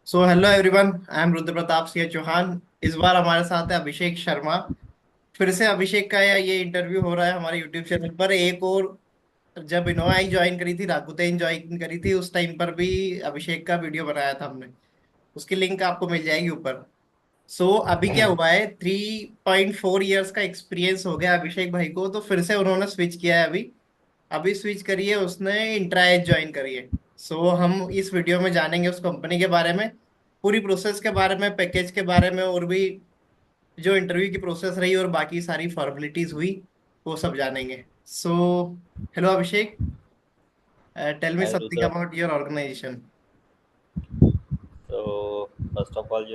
So hello everyone, I am Rudra Pratap Singh Chauhan. इस बार हमारे साथ है अभिषेक शर्मा। फिर से अभिषेक का ये इंटरव्यू हो रहा है हमारे यूट्यूब चैनल पर। एक और जब इनोवा ज्वाइन करी थी, राकुतेन ज्वाइन करी थी, उस टाइम पर भी अभिषेक का वीडियो बनाया था हमने। उसकी लिंक आपको मिल जाएगी ऊपर। सो अभी क्या हुआ है, 3.4 ईयर्स का एक्सपीरियंस हो गया अभिषेक भाई को, तो फिर से उन्होंने स्विच किया है अभी। अभी स्विच करी है उसने, इंट्राएज ज्वाइन करी है। सो हम इस वीडियो में जानेंगे उस कंपनी के बारे में, पूरी प्रोसेस के बारे में, पैकेज के बारे में, और भी जो इंटरव्यू की प्रोसेस रही और बाकी सारी फॉर्मेलिटीज हुई, वो सब जानेंगे। So hello Abhishek, tell me Hi something Rudra. About your organisation. So first of all,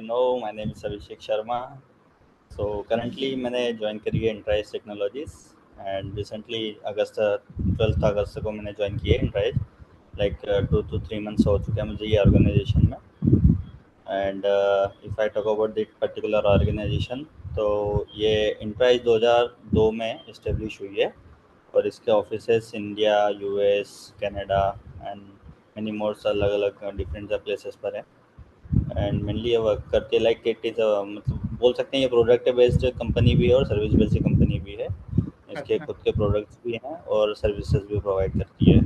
my name is Abhishek Sharma. So currently मैंने ज्वाइन करी है इंट्राइज टेक्नोलॉजीज एंड रिसेंटली अगस्त 12 अगस्त को मैंने ज्वाइन किया है इंट्राइज। लाइक 2 to 3 months हो चुके हैं मुझे ये ऑर्गेनाइजेशन में। And if I talk about this particular organisation, तो ये इंट्राइज 2002 में इस्टेब्लिश हुई है और इसके offices India, US, Canada and many more अलग अलग डिफरेंट प्लेसेस पर है। एंड मेनली ये वर्क करती है लाइक इट इज़ मतलब बोल सकते हैं ये प्रोडक्ट बेस्ड कंपनी भी है और सर्विस बेस्ड कंपनी भी है। इसके अच्छा। खुद के प्रोडक्ट्स भी हैं और सर्विसेज भी प्रोवाइड करती है।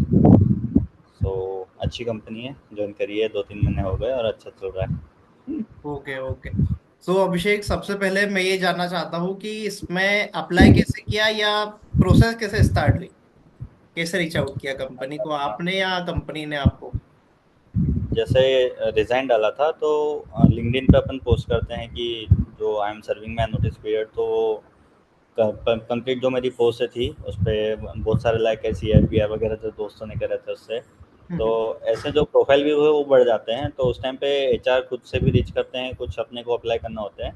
सो अच्छी कंपनी है, ज्वाइन करी है 2-3 महीने हो गए और अच्छा चल रहा है। Okay okay. सो अभिषेक, सबसे पहले मैं ये जानना चाहता हूँ कि इसमें अप्लाई कैसे किया, या प्रोसेस कैसे स्टार्ट हुई, कैसे रीच आउट किया कंपनी को आपने या कंपनी ने आपको? जैसे रिज़ाइन डाला था तो लिंक्डइन पे अपन पोस्ट करते हैं कि जो I am serving my notice period, तो कंप्लीट जो मेरी पोस्ट थी उस पर बहुत सारे लाइक है, सी आर पी आर वगैरह जो दोस्तों ने करे थे उससे। तो हम्म ऐसे जो प्रोफाइल व्यू है वो बढ़ जाते हैं, तो उस टाइम पे एच आर खुद से भी रीच करते हैं, कुछ अपने को अप्लाई करना होता है।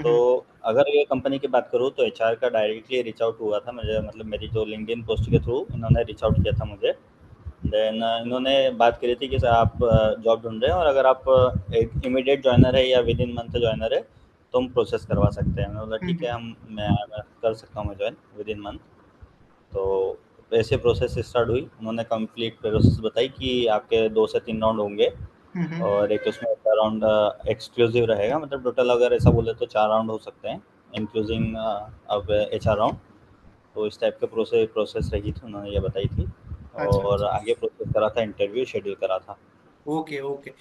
तो हम्म अगर ये कंपनी की बात करूँ तो एच आर का डायरेक्टली रीच आउट हुआ था मुझे, मतलब मेरी जो लिंक्डइन पोस्ट के थ्रू इन्होंने रीच आउट किया था मुझे। देन इन्होंने बात करी थी कि सर आप जॉब ढूंढ रहे हैं और अगर आप एक इमीडिएट ज्वाइनर है या विद इन मंथ ज्वाइनर है तो हम प्रोसेस करवा सकते हैं। मैंने बोला ठीक है, हम्म मैं कर सकता हूँ मैं ज्वाइन विद इन मंथ। तो ऐसे प्रोसेस स्टार्ट हुई, उन्होंने कंप्लीट प्रोसेस बताई कि आपके 2 से 3 राउंड होंगे हम्म। और एक उसमें राउंड एक्सक्लूसिव रहेगा, मतलब टोटल अगर ऐसा बोले तो 4 राउंड हो सकते हैं इंक्लूजिंग अब एच आर राउंड। तो इस टाइप के प्रोसेस प्रोसेस रही थी, उन्होंने ये बताई थी। अच्छा और अच्छा। आगे प्रोसेस करा था, इंटरव्यू शेड्यूल करा था। Okay okay.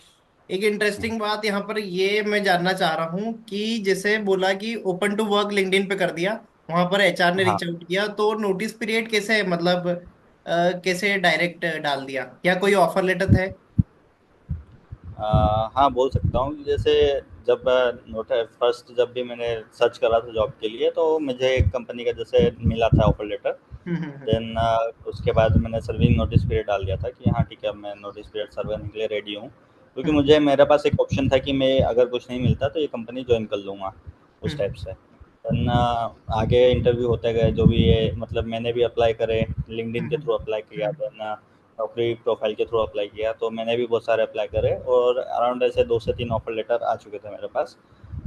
एक इंटरेस्टिंग बात यहाँ पर ये मैं जानना चाह रहा हूँ कि जैसे बोला कि ओपन टू वर्क लिंक्डइन पे कर दिया, वहां पर एचआर ने हाँ। रीच आउट किया, तो नोटिस पीरियड कैसे, मतलब कैसे डायरेक्ट डाल दिया, क्या कोई ऑफर लेटर है? हाँ बोल सकता हूँ, जैसे जब नोट फर्स्ट जब भी मैंने सर्च करा था जॉब के लिए तो मुझे एक कंपनी का जैसे मिला था ऑफर लेटर। हम्म। देन उसके बाद मैंने सर्विंग नोटिस पीरियड डाल दिया था कि हाँ ठीक है, अब मैं नोटिस पीरियड सर्व करने के लिए रेडी हूँ, क्योंकि हम्म मुझे मेरे पास एक ऑप्शन था कि मैं अगर कुछ नहीं मिलता तो ये कंपनी ज्वाइन कर लूँगा उस हम्म टाइप से। देन आगे इंटरव्यू होते गए जो भी है, मतलब मैंने भी अप्लाई करे, लिंक्डइन के थ्रू अप्लाई किया। हम्म। देन नौकरी प्रोफाइल के थ्रू अप्लाई किया, तो मैंने भी बहुत सारे अप्लाई करे और अराउंड ऐसे 2 से 3 ऑफर लेटर आ चुके थे मेरे पास।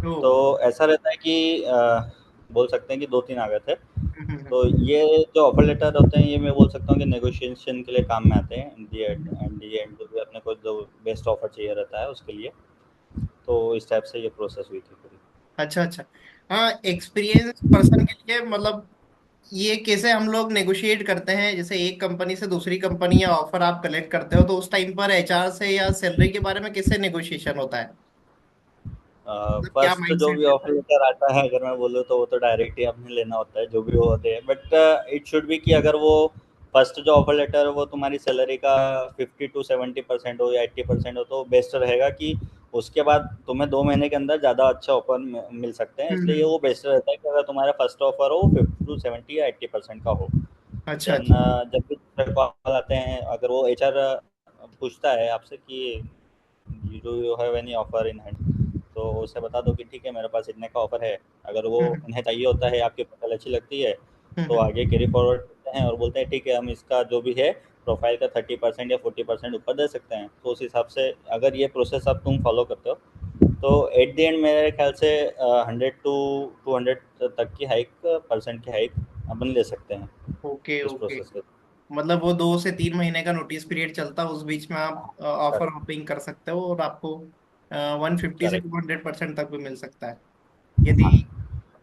ओ। तो ऐसा रहता है कि बोल सकते हैं कि 2-3 आ गए थे। हम्म। तो ये जो ऑफर लेटर होते हैं ये मैं बोल सकता हूँ कि नेगोशिएशन के लिए काम में आते हैं, एंड दी एंड जो भी अपने को जो बेस्ट ऑफर चाहिए रहता है उसके लिए। तो इस टाइप से ये प्रोसेस हुई थी पूरी। अच्छा अच्छा। हाँ, एक्सपीरियंस पर्सन के लिए मतलब ये कैसे हम लोग नेगोशिएट करते हैं, जैसे एक कंपनी से दूसरी कंपनी या ऑफर आप कलेक्ट करते हो, तो उस टाइम पर एचआर से या सैलरी के बारे में कैसे नेगोशिएशन होता है, मतलब क्या फर्स्ट जो माइंडसेट भी रहता ऑफर है? लेटर आता है अगर मैं बोलूँ तो वो तो डायरेक्ट ही आपने लेना होता है जो भी वो होते हैं, बट इट शुड बी कि अगर वो फर्स्ट जो ऑफर लेटर वो तुम्हारी सैलरी का 50 to 70% हो या 80% हो तो बेस्ट रहेगा कि उसके बाद तुम्हें 2 महीने के अंदर ज़्यादा अच्छा ऑफर मिल सकते हैं, इसलिए हम्म। वो बेस्ट रहता है कि अगर तुम्हारा फर्स्ट ऑफर हो 50 to 70 या 80% का हो। अच्छा देन अच्छा। जब भी दूसरे कॉल आते हैं अगर वो एच आर पूछता है आपसे कि do you have any offer in hand, तो उसे बता दो कि ठीक है मेरे पास इतने का ऑफर है। अगर वो हम्म उन्हें चाहिए होता है, आपकी प्रोफाइल अच्छी लगती है, तो हम्म। आगे कैरी फॉरवर्ड करते हैं और बोलते हैं ठीक है हम इसका जो भी है प्रोफाइल का 30% या 40% ऊपर दे सकते हैं। तो उस हिसाब से अगर ये प्रोसेस अब तुम फॉलो करते हो तो एट द एंड मेरे ख्याल से 100 to 200 तक की हाइक, परसेंट की हाइक अपन ले सकते हैं ओके इस ओके। प्रोसेस के। मतलब वो 2 से 3 महीने का नोटिस पीरियड चलता है, उस बीच में आप ऑफर होपिंग कर सकते हो और आपको 150 से करेक्ट। 200% तक भी मिल सकता है, यदि हाँ,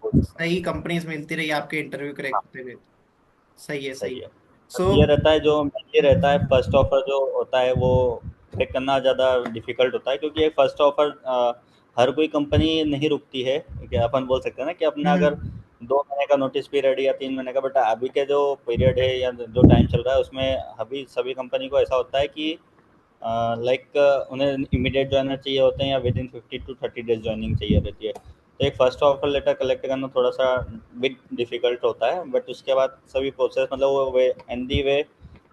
हो सकता सही कंपनीज मिलती रही आपके इंटरव्यू है। करेक्ट हाँ, होते हुए। सही है, सही सही है। है। बस सो ये रहता है, जो ये रहता है फर्स्ट ऑफर जो होता है वो क्रैक करना ज़्यादा डिफिकल्ट होता है, क्योंकि एक फर्स्ट ऑफर हर कोई कंपनी नहीं रुकती है। कि अपन बोल सकते हैं ना कि अपना अगर 2 महीने का नोटिस पीरियड या 3 महीने का, बट अभी के जो पीरियड है या जो टाइम चल रहा है उसमें अभी सभी कंपनी को ऐसा होता है कि लाइक उन्हें इमीडिएट ज्वाइनर चाहिए होते हैं या with in 50 to 30 days joining चाहिए रहती है। तो एक फर्स्ट ऑफर लेटर कलेक्ट करना थोड़ा सा बिट डिफिकल्ट होता है, बट उसके बाद सभी प्रोसेस मतलब वो वे एन दी वे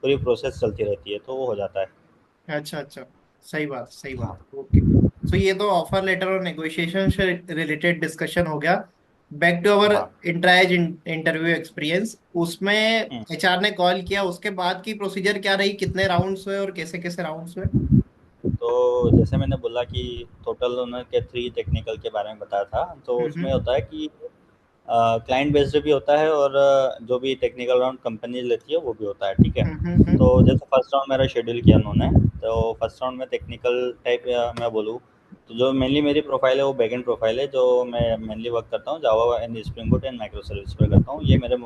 पूरी प्रोसेस चलती रहती है, तो वो हो जाता है। अच्छा, अच्छा। सही बात, सही हाँ। बात। ओके। सो ये तो ऑफर लेटर और नेगोशिएशन से रिलेटेड डिस्कशन हो गया। बैक टू अवर हाँ। इंट्राइज इंटरव्यू एक्सपीरियंस, उसमें हम्म। एचआर ने कॉल किया, उसके बाद की प्रोसीजर क्या रही, कितने राउंड्स हुए और कैसे कैसे राउंड्स हुए? तो जैसे मैंने बोला कि टोटल उन्होंने 3 टेक्निकल के बारे में बताया था, तो उसमें हम्म, होता है कि क्लाइंट बेस्ड भी होता है और जो भी टेक्निकल राउंड कंपनी लेती है वो भी होता है, ठीक है। तो जैसे फर्स्ट राउंड मेरा शेड्यूल किया उन्होंने, तो फर्स्ट राउंड में टेक्निकल टाइप मैं बोलूँ तो जो मेनली मेरी प्रोफाइल है वो बैकएंड प्रोफाइल है, जो मैं मेनली वर्क करता हूँ Java and spring boot and micro service पर करता हूँ। ये मेरे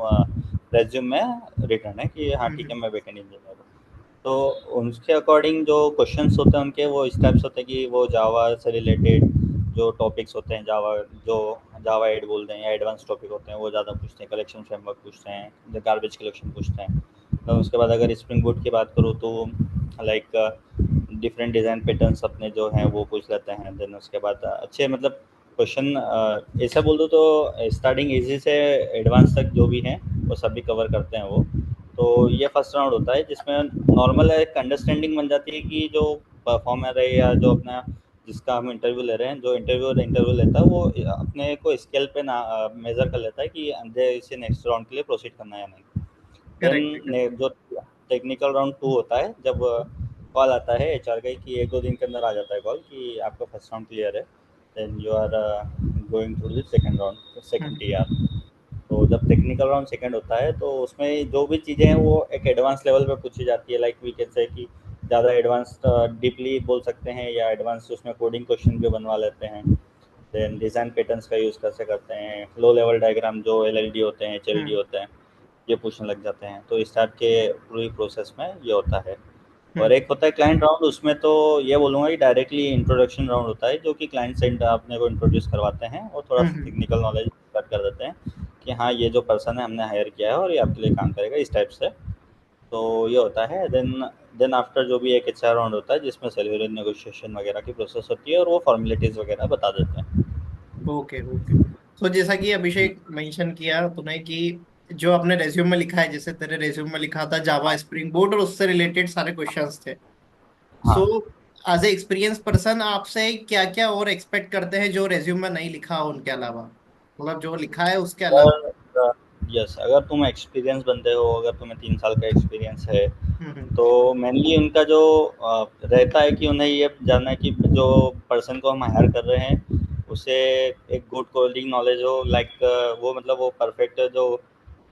रेज्यूम में रिटर्न है कि हाँ ठीक है, मैं बैकएंड इंजीनियर हूँ। तो उनके अकॉर्डिंग जो क्वेश्चंस होते हैं उनके वो इस टाइप से होते हैं कि वो जावा से रिलेटेड जो टॉपिक्स होते हैं, जावा जो जावा एड बोलते हैं या एडवांस टॉपिक होते हैं वो ज़्यादा पूछते हैं, कलेक्शन फ्रेमवर्क पूछते हैं, गार्बेज कलेक्शन पूछते हैं। तो उसके बाद अगर स्प्रिंग बूट की बात करूँ तो लाइक डिफरेंट डिज़ाइन पैटर्न्स अपने जो हैं वो पूछ लेते हैं। देन उसके बाद अच्छे मतलब क्वेश्चन ऐसा बोल दो तो स्टार्टिंग इजी से एडवांस तक जो भी हैं वो सभी कवर करते हैं वो। तो ये फर्स्ट राउंड होता है जिसमें नॉर्मल एक अंडरस्टैंडिंग बन जाती है कि जो परफॉर्मर है या जो अपना जिसका हम इंटरव्यू ले रहे हैं, जो इंटरव्यू लेता है वो अपने को स्केल पे ना मेज़र कर लेता है कि अंदर इसे नेक्स्ट राउंड के लिए प्रोसीड करना है या नहीं। करेक्ट है, देन जो टेक्निकल राउंड 2 होता है, जब कॉल आता है एचआर का कि 1-2 दिन के अंदर आ जाता है कॉल कि आपका फर्स्ट राउंड क्लियर है, then you are going through the second round, second correct. TR. तो जब टेक्निकल राउंड सेकंड होता है तो उसमें जो भी चीज़ें हैं वो एक एडवांस लेवल पे पूछी जाती है, लाइक वी कैन से कि ज़्यादा एडवांस डीपली बोल सकते हैं या एडवांस उसमें कोडिंग क्वेश्चन भी बनवा लेते हैं। देन डिज़ाइन पैटर्न्स का यूज़ कैसे करते हैं, लो लेवल डायग्राम जो एलएलडी होते हैं, एचएलडी हम्म, होते हैं, ये पूछने लग जाते हैं। तो इस टाइप के पूरी प्रोसेस में ये होता है। और हम्म, एक होता है क्लाइंट राउंड, उसमें तो ये बोलूँगा कि डायरेक्टली इंट्रोडक्शन राउंड होता है, जो कि क्लाइंट से अपने को इंट्रोड्यूस करवाते हैं और थोड़ा सा हम्म। टेक्निकल नॉलेज स्टार्ट कर देते हैं कि हाँ ये जो पर्सन है हमने हायर किया है और ये आपके लिए काम करेगा इस टाइप से। तो ये होता है। देन आफ्टर जो भी एक एचआर राउंड होता है जिसमें सैलरी नेगोशिएशन वगैरह की प्रोसेस होती है और वो फॉर्मेलिटीज़ वगैरह बता देते हैं। Okay, okay. तो जैसा कि अभिषेक मेंशन किया तूने कि जो अपने रेज्यूम में लिखा है, जैसे तेरे रेज्यूम में लिखा था जावा स्प्रिंग बोर्ड और उससे रिलेटेड सारे क्वेश्चंस थे। सो हाँ। एज ए एक्सपीरियंस पर्सन आपसे क्या क्या और एक्सपेक्ट करते हैं जो रेज्यूम में नहीं लिखा हो उनके अलावा, मतलब जो लिखा है उसके अलावा? अगर यस, अगर तुम एक्सपीरियंस बंदे हो, अगर तुम्हें 3 साल का एक्सपीरियंस है, हम्म, तो मेनली उनका जो रहता है कि उन्हें ये जानना है कि जो पर्सन को हम हायर कर रहे हैं उसे एक गुड कोडिंग नॉलेज हो, लाइक वो मतलब वो परफेक्ट जो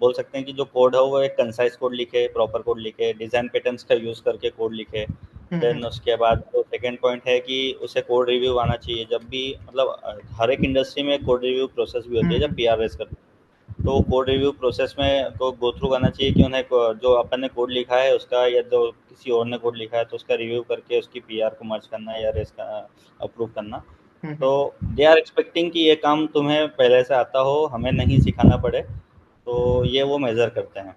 बोल सकते हैं कि जो कोड है वो एक कंसाइज कोड लिखे, प्रॉपर कोड लिखे, डिज़ाइन पैटर्न्स का यूज़ करके कोड लिखे। हम्म, देन उसके बाद जो सेकंड पॉइंट है कि उसे कोड रिव्यू आना चाहिए, जब भी मतलब हर एक इंडस्ट्री में कोड रिव्यू प्रोसेस भी होती है जब हम्म, पीआर रेस करते हैं। तो कोड रिव्यू प्रोसेस में तो गो थ्रू करना चाहिए कि उन्हें जो अपन ने कोड लिखा है उसका या जो किसी और ने कोड लिखा है तो उसका रिव्यू करके उसकी पीआर को मर्ज करना या रेस का अप्रूव करना। तो हम्म। दे आर एक्सपेक्टिंग कि ये काम तुम्हें पहले से आता हो, हमें नहीं सिखाना पड़े, तो ये वो मेज़र करते हैं।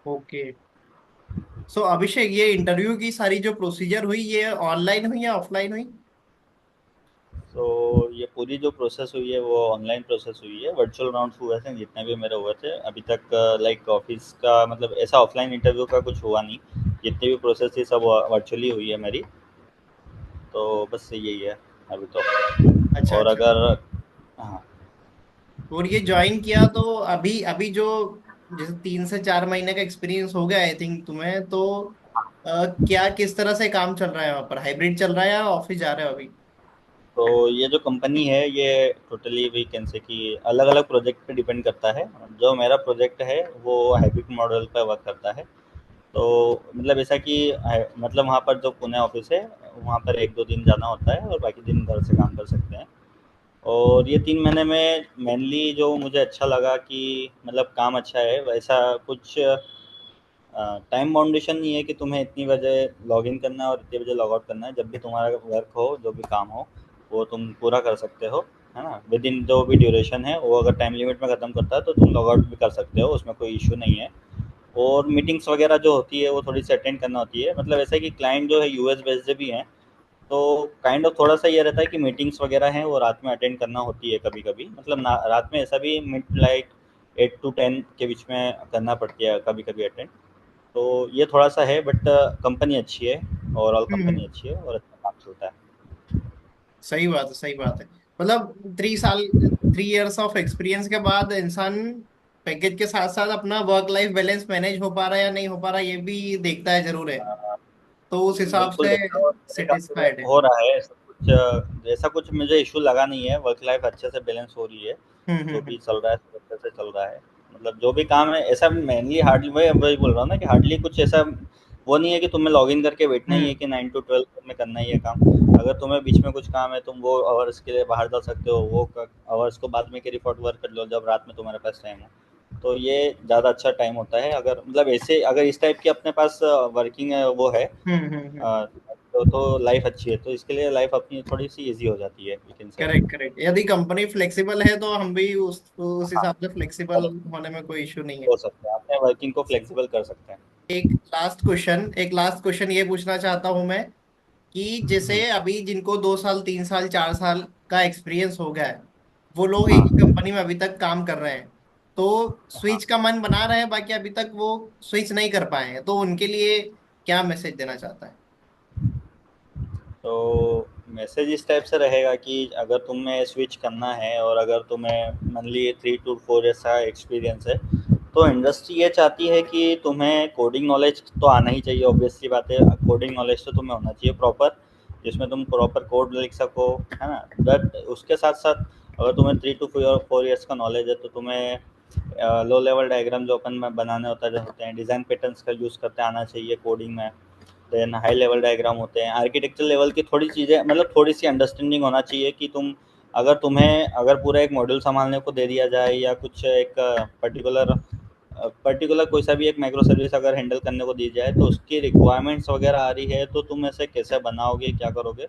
ओके। सो अभिषेक, ये इंटरव्यू की सारी जो प्रोसीजर हुई, ये ऑनलाइन हुई या ऑफलाइन हुई? तो ये पूरी जो प्रोसेस हुई है वो ऑनलाइन प्रोसेस हुई है, वर्चुअल राउंड्स हुए थे जितने भी मेरे हुए थे अभी तक। लाइक ऑफिस का मतलब ऐसा ऑफलाइन इंटरव्यू का कुछ हुआ नहीं, जितनी भी प्रोसेस थी सब वर्चुअली हुई है मेरी। तो बस यही है अभी तो। अच्छा, और अच्छा। अगर हाँ। और ये ज्वाइन किया तो अभी अभी जो जैसे 3 से 4 महीने का एक्सपीरियंस हो गया आई थिंक तुम्हें, तो क्या किस तरह से काम चल रहा है वहाँ पर? हाइब्रिड चल रहा है या ऑफिस जा रहे हो अभी? तो ये जो कंपनी है ये टोटली वी कैन से कि अलग अलग प्रोजेक्ट पे डिपेंड करता है। जो मेरा प्रोजेक्ट है वो हाइब्रिड मॉडल पे वर्क करता है। तो मतलब ऐसा कि मतलब वहाँ पर जो पुणे ऑफिस है वहाँ पर 1-2 दिन जाना होता है और बाकी दिन घर से काम कर सकते हैं। और ये 3 महीने में मेनली जो मुझे अच्छा लगा कि मतलब काम अच्छा है, वैसा कुछ टाइम बाउंडेशन नहीं है कि तुम्हें इतनी बजे लॉग इन करना है और इतनी बजे लॉग आउट करना है। जब भी तुम्हारा वर्क हो, जो भी काम हो, वो तुम पूरा कर सकते हो, है ना? विद इन जो भी ड्यूरेशन है वो अगर टाइम लिमिट में ख़त्म करता है तो तुम लॉग आउट भी कर सकते हो, उसमें कोई इशू नहीं है। और मीटिंग्स वगैरह जो होती है वो थोड़ी सी अटेंड करना होती है। मतलब ऐसा है कि क्लाइंट जो है यूएस बेस्ड भी हैं, तो काइंड ऑफ थोड़ा सा ये रहता है कि मीटिंग्स वगैरह हैं वो रात में अटेंड करना होती है कभी कभी। मतलब ना रात में ऐसा भी मिड लाइक 8 to 10 के बीच में करना पड़ती है कभी कभी अटेंड। तो ये थोड़ा सा है, बट कंपनी अच्छी है, ओवरऑल कंपनी हम्म। अच्छी है और अच्छा काम चलता है। सही बात है, सही बात है। मतलब 3 इयर्स ऑफ एक्सपीरियंस के बाद इंसान पैकेज के साथ साथ अपना वर्क लाइफ बैलेंस मैनेज हो पा रहा है या नहीं हो पा रहा है, ये भी देखता है जरूर है। अ, तो उस हिसाब बिल्कुल से देखता हूँ, मेरे काम पे सेटिस्फाइड है। हो रहा है ऐसा कुछ मुझे इशू लगा नहीं है, वर्क लाइफ अच्छे से बैलेंस हो रही है। जो भी हम्म। चल रहा है सब अच्छे से चल रहा है। मतलब जो भी काम है ऐसा मेनली हार्डली वही वही बोल रहा हूँ ना कि हार्डली कुछ ऐसा वो नहीं है कि तुम्हें लॉग इन करके बैठना ही है हम्म। कि 9 to 12 में करना ही है काम। अगर तुम्हें बीच में कुछ काम है तुम वो आवर्स के लिए बाहर जा सकते हो, वो आवर्स को बाद में के रिपोर्ट वर्क कर लो जब रात में तुम्हारे पास टाइम हो। तो ये ज़्यादा अच्छा टाइम होता है अगर मतलब ऐसे अगर इस टाइप की अपने पास वर्किंग वो है। तो लाइफ अच्छी है, तो इसके लिए लाइफ अपनी थोड़ी सी इजी हो जाती है, we can say. Correct, correct. यदि कंपनी फ्लेक्सिबल है तो हम भी उस हाँ, हिसाब से फ्लेक्सिबल होने में कोई इशू नहीं है। हो सकता है, अपने वर्किंग को फ्लेक्सिबल कर सकते हैं। एक लास्ट क्वेश्चन ये पूछना चाहता हूं मैं कि जैसे हम्म, अभी जिनको 2 साल, 3 साल, 4 साल का एक्सपीरियंस हो गया है, वो लोग एक हाँ, ही कंपनी में अभी तक काम कर रहे हैं, तो हाँ। स्विच का मन बना रहे हैं, बाकी अभी तक वो स्विच नहीं कर पाए हैं, तो उनके लिए क्या मैसेज देना चाहता है? तो मैसेज इस टाइप से रहेगा कि अगर तुम्हें स्विच करना है और अगर तुम्हें मनली 3 to 4 ईयर्स का एक्सपीरियंस है, तो इंडस्ट्री ये चाहती है कि तुम्हें कोडिंग नॉलेज तो आना ही चाहिए, ऑब्वियस सी बात है। कोडिंग नॉलेज तो तुम्हें होना चाहिए प्रॉपर, जिसमें तुम प्रॉपर कोड लिख सको, है ना? बट उसके साथ साथ अगर तुम्हें 3 to 4 ईयर्स का नॉलेज है तो तुम्हें लो लेवल डायग्राम जो अपन में बनाने होते हैं, डिज़ाइन पैटर्न्स का यूज़ करते आना चाहिए कोडिंग में। देन हाई लेवल डायग्राम होते हैं, आर्किटेक्चर लेवल की थोड़ी चीज़ें, मतलब थोड़ी सी अंडरस्टैंडिंग होना चाहिए कि अगर पूरा एक मॉड्यूल संभालने को दे दिया जाए या कुछ एक पर्टिकुलर कोई सा भी एक माइक्रो सर्विस अगर हैंडल करने को दी जाए तो उसकी रिक्वायरमेंट्स वगैरह आ रही है तो तुम ऐसे कैसे बनाओगे, क्या करोगे,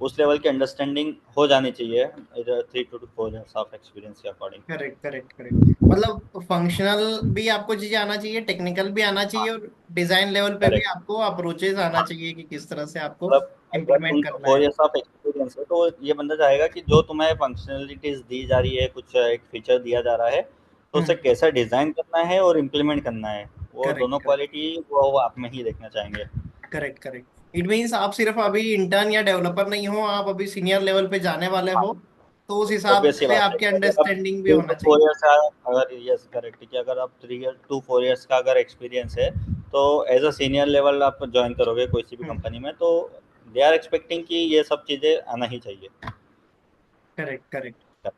उस लेवल की अंडरस्टैंडिंग हो जानी चाहिए 3 to 4 ईयर्स ऑफ एक्सपीरियंस के अकॉर्डिंग। Correct, correct, correct. मतलब फंक्शनल भी आपको चीजें आना चाहिए, टेक्निकल भी आना चाहिए, हाँ, और डिजाइन लेवल पे भी करेक्ट। आपको अप्रोचेज आना हाँ, चाहिए कि किस तरह से आपको मतलब अगर इम्प्लीमेंट तुमको करना फोर है। ईयर्स ऑफ एक्सपीरियंस है तो ये बंदा चाहेगा कि जो तुम्हें फंक्शनलिटीज दी जा रही है, कुछ एक फीचर दिया जा रहा है, तो उसे हम्म। कैसा डिजाइन करना है और इम्प्लीमेंट करना है, वो करेक्ट, दोनों करेक्ट, क्वालिटी वो आप में ही देखना चाहेंगे। Correct, correct. इट मीन्स आप सिर्फ अभी इंटर्न या डेवलपर नहीं हो, आप अभी सीनियर लेवल पे जाने वाले हाँ, हो, तो उस हिसाब ऑब्वियस सी से बात है आपके कि अगर आप अंडरस्टैंडिंग भी थ्री होना टू फोर चाहिए। ईयर्स का अगर यस करेक्ट कि अगर आप 3 to 4 ईयर्स का अगर एक्सपीरियंस है तो एज अ सीनियर लेवल आप ज्वाइन करोगे कोई सी भी हम्म। कंपनी में, तो दे आर एक्सपेक्टिंग कि ये सब चीज़ें आना ही चाहिए। Correct, correct.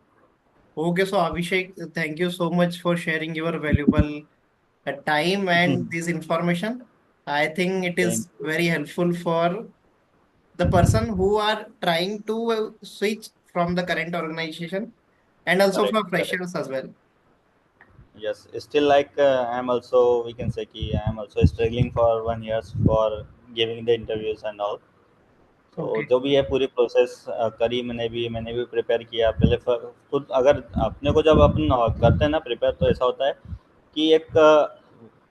Okay, so Abhishek, thank you so much for sharing your valuable time and this information. I think it is thank very helpful for the person who are trying to switch from the current organization, and also for correct correct. freshers as well. Yes, still like I'm also, we can say कि I'm also struggling for 1 years for giving the interviews and all. तो Okay. जो भी है पूरी process करी मैंने भी prepare किया पहले। खुद अगर अपने को जब अपन करते हैं ना प्रिपेयर, तो ऐसा होता है कि एक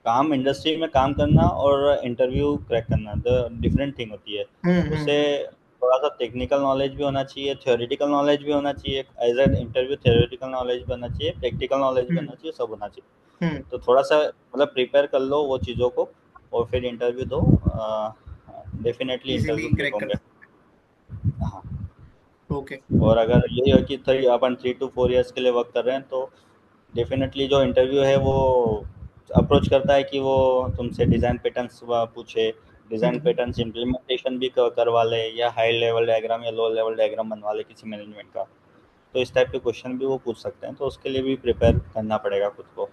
काम इंडस्ट्री में काम करना और इंटरव्यू क्रैक करना द डिफरेंट थिंग होती है। उसे हम्म। थोड़ा सा टेक्निकल नॉलेज भी होना चाहिए, थ्योरेटिकल नॉलेज भी होना चाहिए, as an interview theoretical knowledge भी होना चाहिए, प्रैक्टिकल नॉलेज भी हम्म। होना चाहिए, सब होना चाहिए। हम्म। तो थोड़ा सा मतलब प्रिपेयर कर लो वो चीज़ों को और फिर इंटरव्यू दो, definitely easily interview crack crack कर होंगे। सकते हाँ। हैं। ओके। और अगर यही हो कि अपन 3 to 4 ईयर्स के लिए वर्क कर रहे हैं तो डेफिनेटली जो इंटरव्यू है वो अप्रोच करता है कि वो तुमसे डिज़ाइन पैटर्न्स पूछे, डिज़ाइन हम्म। पैटर्न्स इम्प्लीमेंटेशन भी करवा ले या हाई लेवल डायग्राम या लो लेवल डायग्राम बनवा ले किसी मैनेजमेंट का। तो इस टाइप के क्वेश्चन भी वो पूछ सकते हैं, तो उसके लिए भी प्रिपेयर करना पड़ेगा खुद को।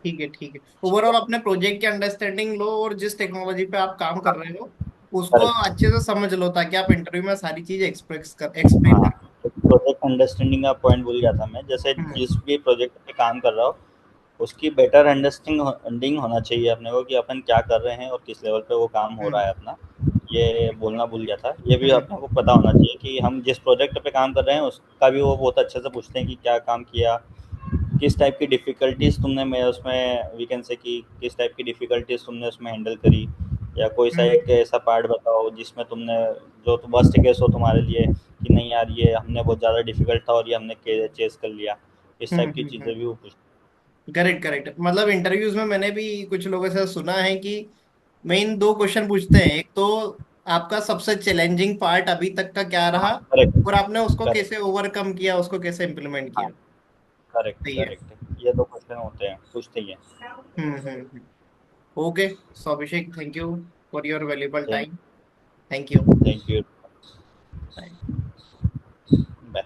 ठीक है, ठीक है। ओवरऑल अपने प्रोजेक्ट की अंडरस्टैंडिंग लो, और जिस टेक्नोलॉजी पे आप काम कर रहे हो उसको करेक्ट। अच्छे से समझ लो, ताकि आप इंटरव्यू में सारी चीज एक्सप्लेन हाँ, कर। प्रोजेक्ट अंडरस्टैंडिंग का पॉइंट भूल गया था मैं। जैसे हम्म जिस भी प्रोजेक्ट पे काम कर रहा हो, उसकी बेटर अंडरस्टैंडिंग होना चाहिए अपने को कि अपन क्या कर रहे हैं और किस लेवल पे वो काम हो रहा हम्म है अपना। ये बोलना भूल गया था। ये भी हम्म अपने को पता होना चाहिए कि हम जिस प्रोजेक्ट पे काम कर रहे हैं उसका भी वो बहुत अच्छे से पूछते हैं कि क्या काम किया, किस टाइप की डिफ़िकल्टीज़ तुमने मैं उसमें वी कैन से कि किस टाइप की डिफ़िकल्टीज़ तुमने उसमें हैंडल करी, या कोई सा हम्म एक ऐसा पार्ट बताओ जिसमें तुमने जो तो वर्स्ट केस हो तुम्हारे लिए कि नहीं यार ये हमने बहुत ज़्यादा डिफ़िकल्ट था और ये हमने चेस कर लिया। इस टाइप की हम्म। चीज़ें भी वो पूछते करेक्ट, करेक्ट। मतलब इंटरव्यूज में मैंने भी कुछ लोगों से सुना है कि मेन दो क्वेश्चन पूछते हैं। एक तो आपका सबसे चैलेंजिंग पार्ट अभी तक का क्या हैं। रहा, हाँ, करेक्ट, और आपने उसको करेक्ट। कैसे ओवरकम किया, उसको कैसे इम्प्लीमेंट हाँ, किया। करेक्ट, सही है। करेक्ट। ये 2 क्वेश्चन होते हैं, पूछते ही हैं। Hmm. Okay. So Abhishek, thank you for your valuable thank time. Thank you. Thank you. Bye.